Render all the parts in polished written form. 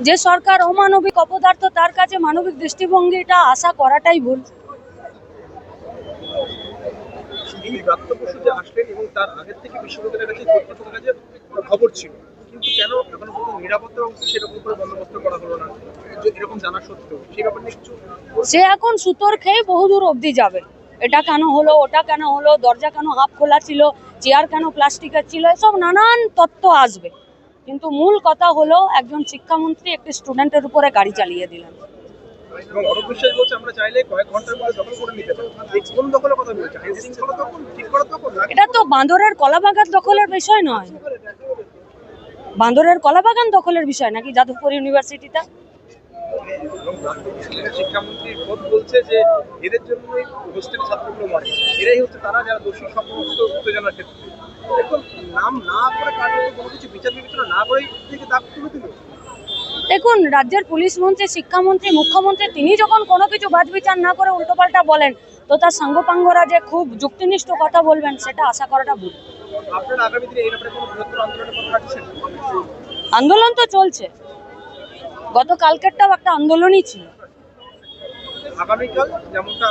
যে সরকার অমানবিক অপদার্থ তার কাছে মানবিক দৃষ্টিভঙ্গিটা আশা করাটাই ভুল। এই রাষ্ট্রপতি যে আসলেন এবং তার আগের থেকে বিশ্ববিদ্যালয়ের কাছে কর্তৃপক্ষের কাছে খবর ছিল, কিন্তু কেন এখনো পর্যন্ত নিরাপত্তা ব্যবস্থা সেরকম করে বন্দোবস্ত করা হলো না, এরকম জানা সত্ত্বেও সেই ব্যাপারে কিছু? সে এখন সুতোর খেয়ে বহুদূর অবধি যাবে। এটা কেন হলো, ওটা কেন হলো, দরজা কেন হাফ খোলা ছিল, চেয়ার কেন প্লাস্টিকের ছিল, এসব নানান তত্ত্ব আসবে। কিন্তু মূল কথা হলো একজন শিক্ষামন্ত্রী একটি স্টুডেন্টের উপরে গাড়ি চালিয়ে দিলেন। এবং অরূপ বিশ্বাস বলছে আমরা চাইলে কয়েক ঘন্টার মধ্যে দখল করে নিতে পারি। এই কোন দখলের কথা বলছে? আইন শৃঙ্খলা দখল, ঠিক করা দখল? এটা তো বাঁদরের কলাবাগান দখলের বিষয় নয়। বাঁদরের কলাবাগান দখলের বিষয় নাকি যাদবপুর ইউনিভার্সিটিটা? এবং শিক্ষামন্ত্রী খোদ বলছে যে এদের জন্যই হোস্টেল ছাত্রগুলো মরে, এরাই হচ্ছে তারা যারা দোষী সমস্ত উত্তেজনার ক্ষেত্রে। এখন নাম না করে কার্যত কোনো কিছু বিচার বিবেচনা না করেই থেকে দাগ তুলে দিল। দেখুন, রাজ্যের পুলিশ মন্ত্রী, শিক্ষামন্ত্রী, মুখ্যমন্ত্রী তিনি যখন কোনো কিছু বাছবিচার না করে উল্টোপাল্টা বলেন, তো তার সাঙ্গপাঙ্গরা যে খুব যুক্তিনিষ্ঠ কথা বলবেন সেটা আশা করাটা ভুল। আপনারা আগামী দিনে এই ব্যাপারে কোনো বৃহত্তর আন্দোলনের কথা রাখছেন? আন্দোলন তো চলছে, গতকালকেরটাও একটা আন্দোলনই ছিল। আগামীকাল যেমনটা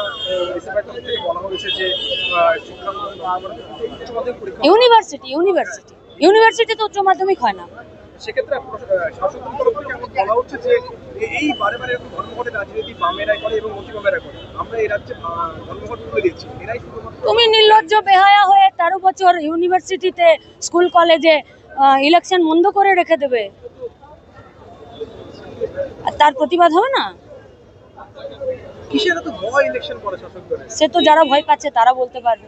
থেকে বলা হয়েছে যে ইউনিভার্সিটি তো উচ্চ মাধ্যমিক হয় না। সেক্ষেত্রে শাসকের তরফ থেকে আমাকে বলা হচ্ছে যে এই বারে বারে ধর্মঘটের রাজনীতি বামেরা করে এবং মতিবামেরা করে, আমরা এই রাজ্যে ধর্মঘট তুলে দিচ্ছি, এরাই শুধুমাত্র। তুমি নির্লজ্জ বেহায়া হয়ে 13 বছর ইউনিভার্সিটিতে স্কুল কলেজে ইলেকশন বন্ধ করে রেখে দেবে, আর তার প্রতিবাদ হবে না? কিসের এত ভয় ইলেকশন করে শাসক দলের? সে তো যারা ভয় পাচ্ছে তারা বলতে পারবে।